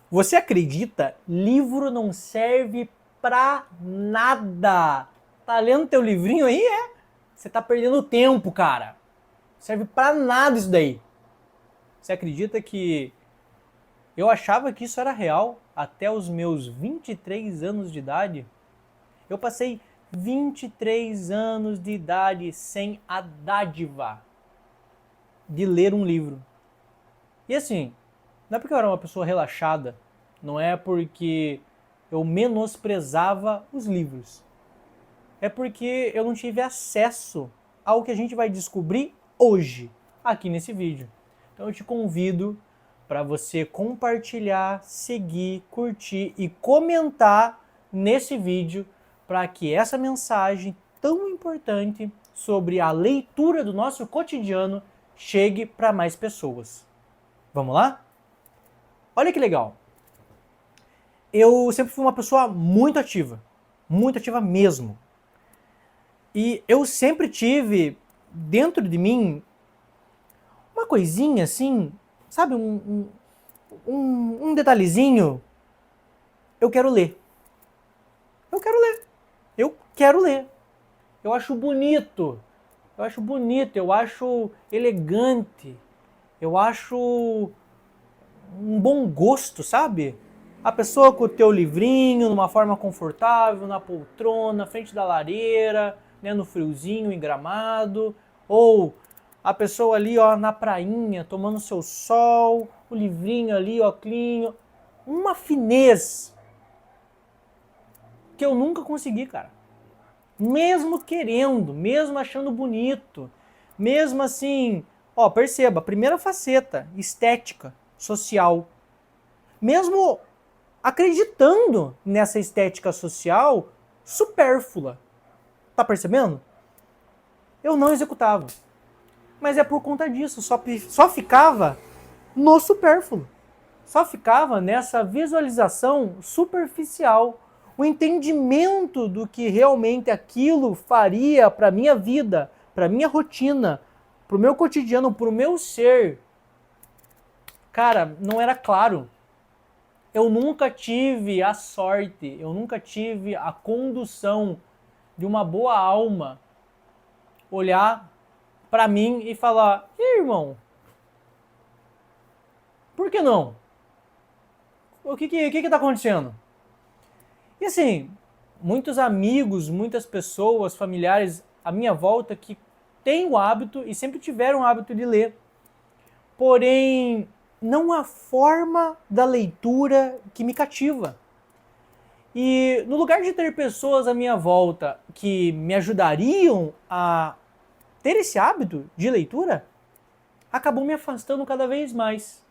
Você acredita? Livro não serve pra nada. Tá lendo teu livrinho aí? Você tá perdendo tempo, cara. Serve pra nada isso daí. Você acredita que eu achava que isso era real até os meus 23 anos de idade? Eu passei 23 anos de idade sem a dádiva de ler um livro. E assim, não é porque eu era uma pessoa relaxada, não é porque eu menosprezava os livros. É porque eu não tive acesso ao que a gente vai descobrir hoje, aqui nesse vídeo. Então eu te convido para você compartilhar, seguir, curtir e comentar nesse vídeo para que essa mensagem tão importante sobre a leitura do nosso cotidiano chegue para mais pessoas. Vamos lá? Olha que legal. Eu sempre fui uma pessoa muito ativa mesmo. E eu sempre tive dentro de mim uma coisinha assim, sabe, um detalhezinho. Eu quero ler. Eu quero ler. Eu quero ler. Eu acho bonito. Eu acho bonito, eu acho elegante. Eu acho um bom gosto, sabe? A pessoa com o teu livrinho, numa forma confortável, na poltrona, na frente da lareira, né, no friozinho, em Gramado, ou a pessoa ali, ó, na prainha, tomando seu sol, o livrinho ali, ó, clean, uma finez que eu nunca consegui, cara. Mesmo querendo, mesmo achando bonito, mesmo assim, ó, perceba, primeira faceta, estética, social. Mesmo acreditando nessa estética social supérflua. Tá percebendo? Eu não executava. Mas é por conta disso, só ficava no supérfluo. Só ficava nessa visualização superficial. O entendimento do que realmente aquilo faria para minha vida, para minha rotina, para o meu cotidiano, para o meu ser. Cara, não era claro. Eu nunca tive a sorte, eu nunca tive a condução de uma boa alma olhar para mim e falar: "E irmão, por que não? O que tá acontecendo?" E assim, muitos amigos, muitas pessoas, familiares à minha volta que têm o hábito e sempre tiveram o hábito de ler. Porém, não a forma da leitura que me cativa. E no lugar de ter pessoas à minha volta que me ajudariam a ter esse hábito de leitura, acabou me afastando cada vez mais.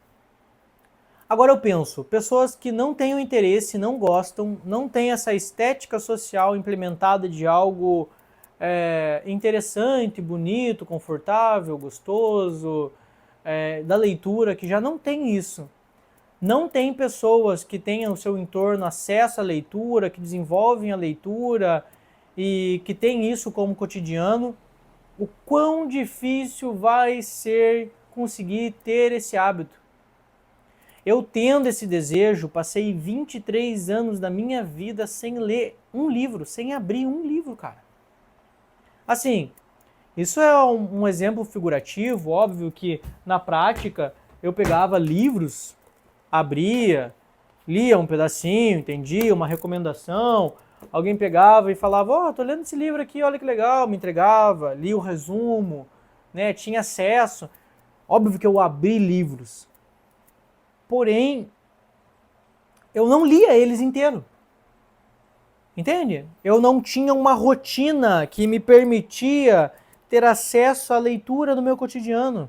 Agora eu penso, pessoas que não têm o interesse, não gostam, não têm essa estética social implementada de algo interessante, bonito, confortável, gostoso, da leitura, que já não tem isso. Não tem pessoas que tenham no seu entorno acesso à leitura, que desenvolvem a leitura e que tem isso como cotidiano. O quão difícil vai ser conseguir ter esse hábito. Eu tendo esse desejo, passei 23 anos da minha vida sem ler um livro, sem abrir um livro, cara. Assim, isso é um exemplo figurativo, óbvio que na prática eu pegava livros, abria, lia um pedacinho, entendia, uma recomendação, alguém pegava e falava, ó, tô lendo esse livro aqui, olha que legal, me entregava, lia o resumo, né, tinha acesso. Óbvio que eu abri livros, porém, eu não lia eles inteiro. Entende? Eu não tinha uma rotina que me permitia ter acesso à leitura no meu cotidiano.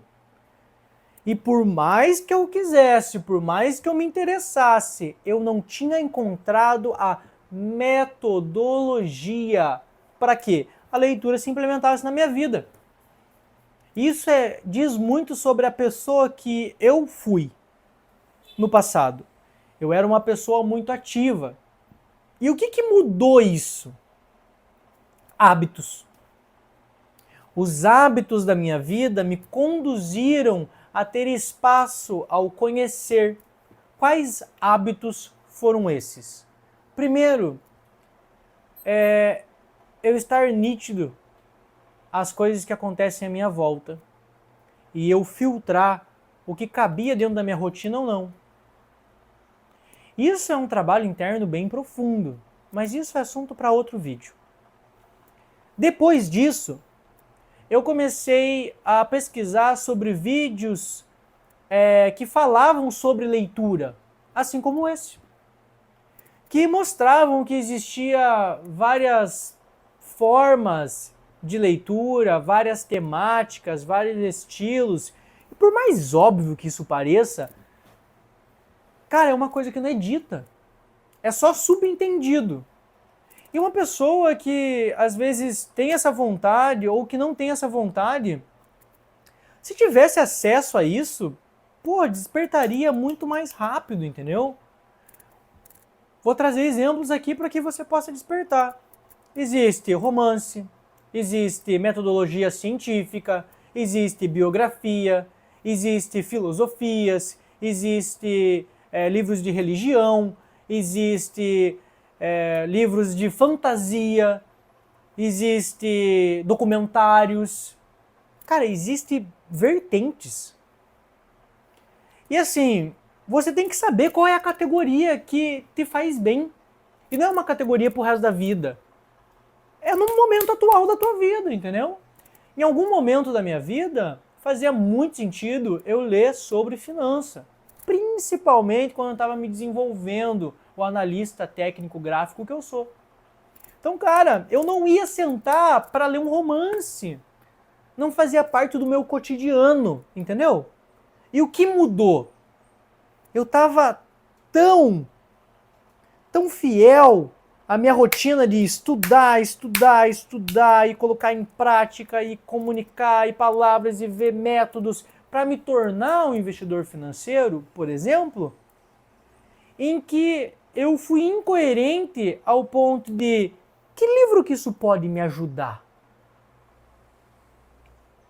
E por mais que eu quisesse, por mais que eu me interessasse, eu não tinha encontrado a metodologia para que a leitura se implementasse na minha vida. Isso diz muito sobre a pessoa que eu fui no passado. Eu era uma pessoa muito ativa. E o que mudou isso? Hábitos. Os hábitos da minha vida me conduziram a ter espaço ao conhecer, Quais hábitos foram esses? Primeiro, eu estar nítido às coisas que acontecem à minha volta e eu filtrar o que cabia dentro da minha rotina ou não. Isso é um trabalho interno bem profundo, mas isso é assunto para outro vídeo. Depois disso, eu comecei a pesquisar sobre vídeos que falavam sobre leitura, assim como esse, que mostravam que existia várias formas de leitura, várias temáticas, vários estilos. E por mais óbvio que isso pareça, cara, é uma coisa que não é dita. É só subentendido. E uma pessoa que às vezes tem essa vontade ou que não tem essa vontade, se tivesse acesso a isso, despertaria muito mais rápido, entendeu? Vou trazer exemplos aqui para que você possa despertar. Existe romance, existe metodologia científica, existe biografia, existe filosofias, existe livros de religião, existe livros de fantasia, existe documentários. Cara, existe vertentes. E assim, você tem que saber qual é a categoria que te faz bem. E não é uma categoria pro resto da vida. É no momento atual da tua vida, entendeu? Em algum momento da minha vida, fazia muito sentido eu ler sobre finança. Principalmente quando eu estava me desenvolvendo, o analista técnico gráfico que eu sou. Então, cara, eu não ia sentar para ler um romance. Não fazia parte do meu cotidiano, entendeu? E o que mudou? Eu estava tão fiel à minha rotina de estudar e colocar em prática e comunicar e palavras e ver métodos para me tornar um investidor financeiro, por exemplo, em que eu fui incoerente ao ponto de que livro que isso pode me ajudar?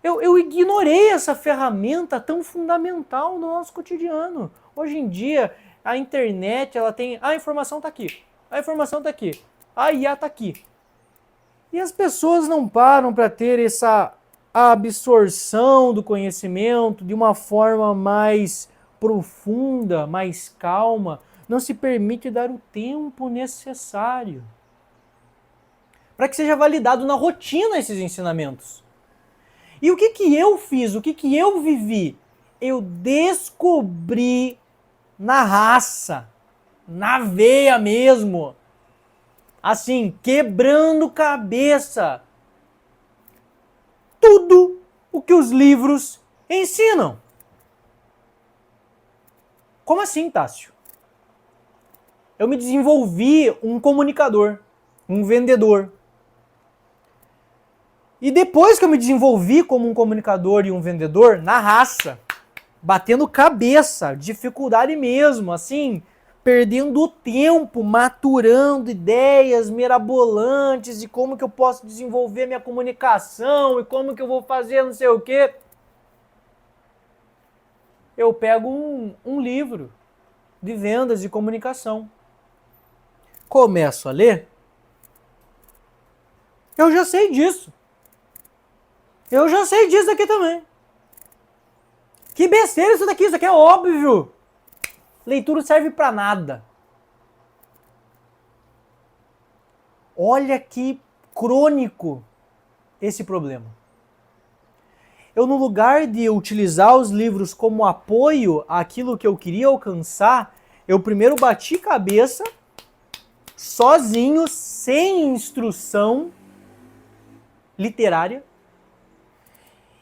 Eu ignorei essa ferramenta tão fundamental no nosso cotidiano. Hoje em dia, a internet, ela tem... a informação está aqui. A informação está aqui. A IA está aqui. E as pessoas não param para ter essa absorção do conhecimento de uma forma mais profunda, mais calma. Não se permite dar o tempo necessário para que seja validado na rotina esses ensinamentos. E o que eu fiz? O que eu vivi? Eu descobri na raça, na veia mesmo, assim, quebrando cabeça, tudo o que os livros ensinam. Como assim, Tássio? Eu me desenvolvi um comunicador, um vendedor. E depois que eu me desenvolvi como um comunicador e um vendedor, na raça, batendo cabeça, dificuldade mesmo, assim, perdendo tempo, maturando ideias mirabolantes de como que eu posso desenvolver minha comunicação e como que eu vou fazer não sei o quê. Eu pego um livro de vendas e comunicação. Começo a ler. Eu já sei disso. Eu já sei disso aqui também. Que besteira isso daqui é óbvio. Leitura serve pra nada. Olha que crônico esse problema. Eu, no lugar de utilizar os livros como apoio àquilo que eu queria alcançar, eu primeiro bati cabeça, sozinho, sem instrução literária.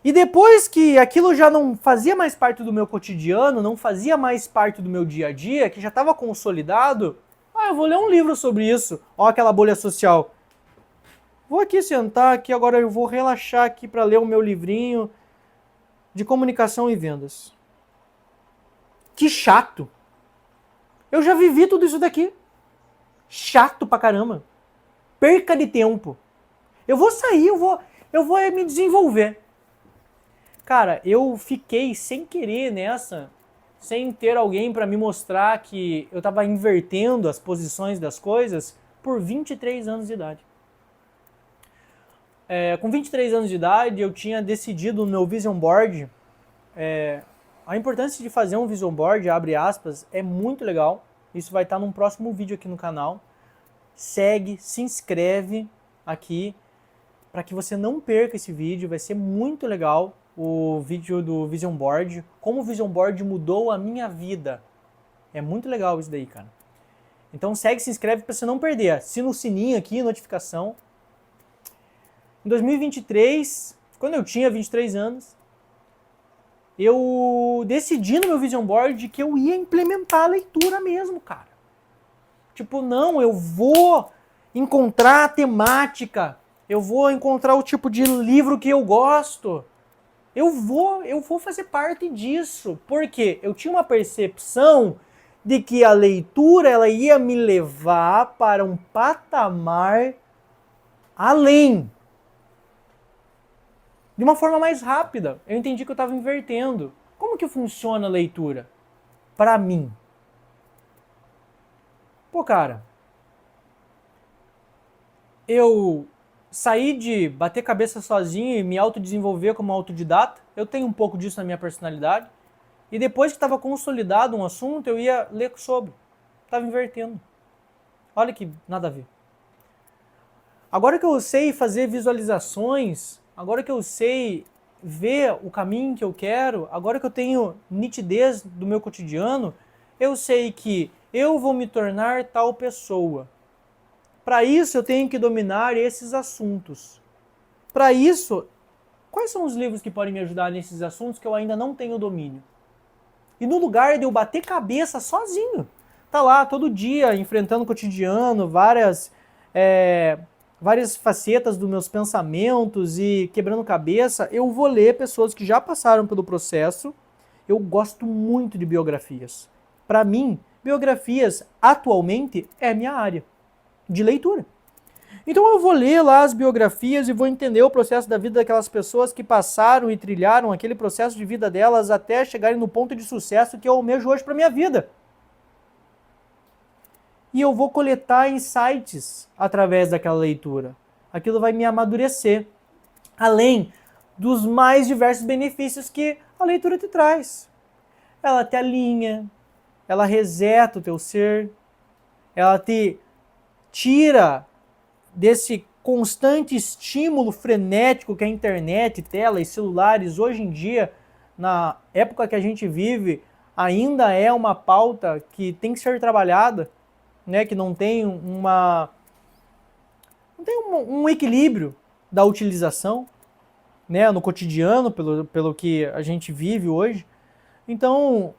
E depois que aquilo já não fazia mais parte do meu cotidiano, não fazia mais parte do meu dia a dia, que já estava consolidado, eu vou ler um livro sobre isso. Ó, aquela bolha social. Vou aqui sentar, aqui agora eu vou relaxar aqui para ler o meu livrinho de comunicação e vendas. Que chato. Eu já vivi tudo isso daqui. Chato pra caramba. Perca de tempo. Eu vou sair, eu vou me desenvolver. Cara, eu fiquei sem querer nessa sem ter alguém para me mostrar que eu estava invertendo as posições das coisas por 23 anos de idade. Com 23 anos de idade, eu tinha decidido no meu vision board, a importância de fazer um vision board, abre aspas, é muito legal. Isso vai estar num próximo vídeo aqui no canal. Segue, se inscreve aqui, para que você não perca esse vídeo, vai ser muito legal o vídeo do Vision Board, como o Vision Board mudou a minha vida. É muito legal isso daí, cara. Então segue, se inscreve para você não perder. Assina o sininho aqui, notificação. Em 2023, quando eu tinha 23 anos, eu decidi no meu Vision Board que eu ia implementar a leitura mesmo, cara. Tipo, não, eu vou encontrar a temática, eu vou encontrar o tipo de livro que eu gosto. Eu vou fazer parte disso. Porque eu tinha uma percepção de que a leitura ela ia me levar para um patamar além. De uma forma mais rápida. Eu entendi que eu estava invertendo. Como que funciona a leitura? Para mim. Pô, cara, eu saí de bater cabeça sozinho e me autodesenvolver como autodidata. Eu tenho um pouco disso na minha personalidade. E depois que estava consolidado um assunto, eu ia ler sobre. Estava invertendo. Olha que nada a ver. Agora que eu sei fazer visualizações, agora que eu sei ver o caminho que eu quero, agora que eu tenho nitidez do meu cotidiano, eu sei que eu vou me tornar tal pessoa. Para isso eu tenho que dominar esses assuntos. Para isso, quais são os livros que podem me ajudar nesses assuntos que eu ainda não tenho domínio? E no lugar de eu bater cabeça sozinho, tá lá todo dia enfrentando o cotidiano, várias facetas dos meus pensamentos e quebrando cabeça, eu vou ler pessoas que já passaram pelo processo. Eu gosto muito de biografias. Para mim, biografias atualmente é minha área de leitura. Então eu vou ler lá as biografias e vou entender o processo da vida daquelas pessoas que passaram e trilharam aquele processo de vida delas até chegarem no ponto de sucesso que eu almejo hoje para minha vida. E eu vou coletar insights através daquela leitura. Aquilo vai me amadurecer. Além dos mais diversos benefícios que a leitura te traz. Ela te alinha, ela reseta o teu ser, ela te tira desse constante estímulo frenético que a internet, tela e celulares hoje em dia, na época que a gente vive, ainda é uma pauta que tem que ser trabalhada, né? Que não tem um equilíbrio da utilização, né? No cotidiano, pelo que a gente vive hoje. Então,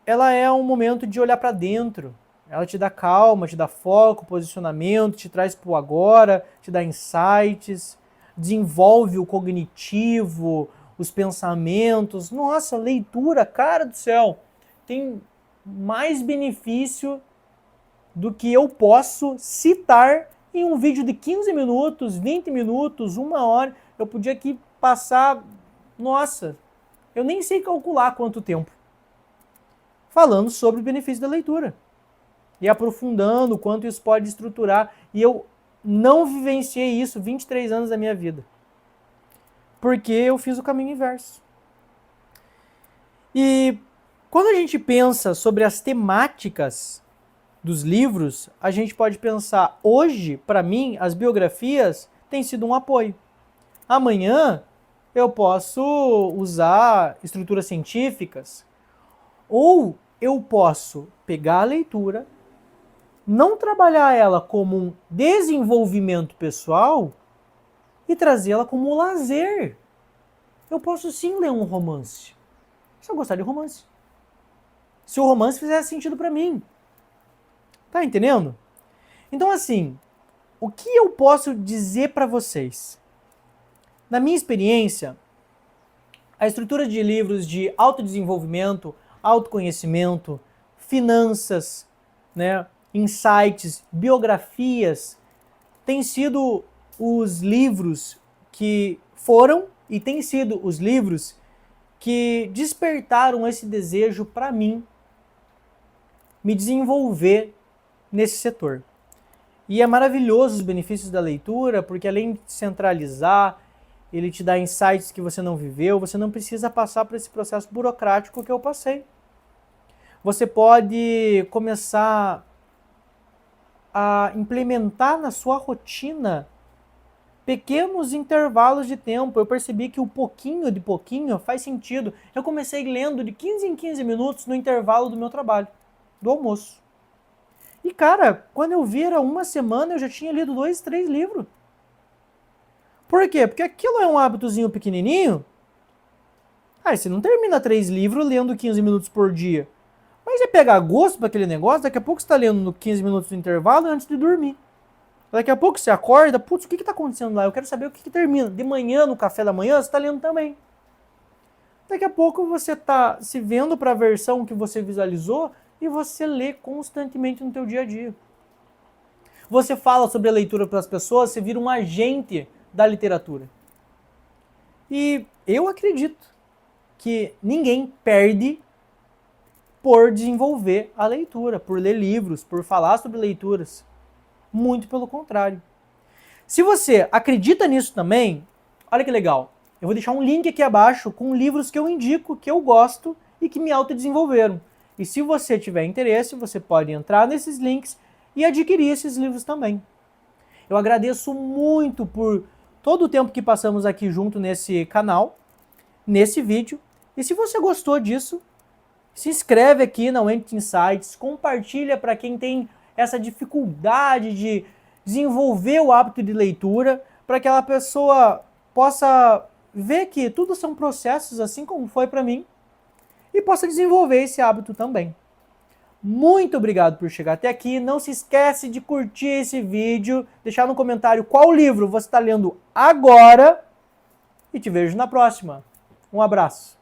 ela é um momento de olhar para dentro. Ela te dá calma, te dá foco, posicionamento, te traz para o agora, te dá insights, desenvolve o cognitivo, os pensamentos. Nossa, leitura, cara do céu, tem mais benefício do que eu posso citar em um vídeo de 15 minutos, 20 minutos, 1 hora. Eu podia aqui passar, nossa, eu nem sei calcular quanto tempo, falando sobre o benefício da leitura. E aprofundando o quanto isso pode estruturar. E eu não vivenciei isso 23 anos da minha vida. Porque eu fiz o caminho inverso. E quando a gente pensa sobre as temáticas dos livros, a gente pode pensar, hoje, para mim, as biografias têm sido um apoio. Amanhã, eu posso usar estruturas científicas, ou eu posso pegar a leitura, não trabalhar ela como um desenvolvimento pessoal e trazê-la como um lazer. Eu posso sim ler um romance, se eu gostar de romance. Se o romance fizer sentido para mim. Tá entendendo? Então assim, o que eu posso dizer para vocês? Na minha experiência, a estrutura de livros de autodesenvolvimento, autoconhecimento, finanças, né, insights, biografias, têm sido os livros que foram e têm sido os livros que despertaram esse desejo para mim me desenvolver nesse setor. E é maravilhoso os benefícios da leitura, porque além de centralizar, ele te dá insights que você não viveu, você não precisa passar por esse processo burocrático que eu passei. Você pode começar a implementar na sua rotina pequenos intervalos de tempo. Eu percebi que o pouquinho de pouquinho faz sentido. Eu comecei lendo de 15 em 15 minutos no intervalo do meu trabalho, do almoço. E cara, quando eu vi era uma semana, eu já tinha lido 2, 3 livros. Por quê? Porque aquilo é um hábitozinho pequenininho. Aí você não termina 3 livros lendo 15 minutos por dia. Mas é pegar gosto para aquele negócio, daqui a pouco você está lendo 15 minutos no intervalo antes de dormir. Daqui a pouco você acorda, putz, o que está acontecendo lá? Eu quero saber o que termina. De manhã, no café da manhã, você está lendo também. Daqui a pouco você está se vendo para a versão que você visualizou e você lê constantemente no teu dia a dia. Você fala sobre a leitura para as pessoas, você vira um agente da literatura. E eu acredito que ninguém perde por desenvolver a leitura, por ler livros, por falar sobre leituras. Muito pelo contrário. Se você acredita nisso também, olha que legal. Eu vou deixar um link aqui abaixo com livros que eu indico, que eu gosto e que me autodesenvolveram. E se você tiver interesse, você pode entrar nesses links e adquirir esses livros também. Eu agradeço muito por todo o tempo que passamos aqui junto nesse canal, nesse vídeo. E se você gostou disso, se inscreve aqui na Went Insights, compartilha para quem tem essa dificuldade de desenvolver o hábito de leitura, para que aquela pessoa possa ver que tudo são processos, assim como foi para mim, e possa desenvolver esse hábito também. Muito obrigado por chegar até aqui. Não se esquece de curtir esse vídeo, deixar no comentário qual livro você está lendo agora e te vejo na próxima. Um abraço.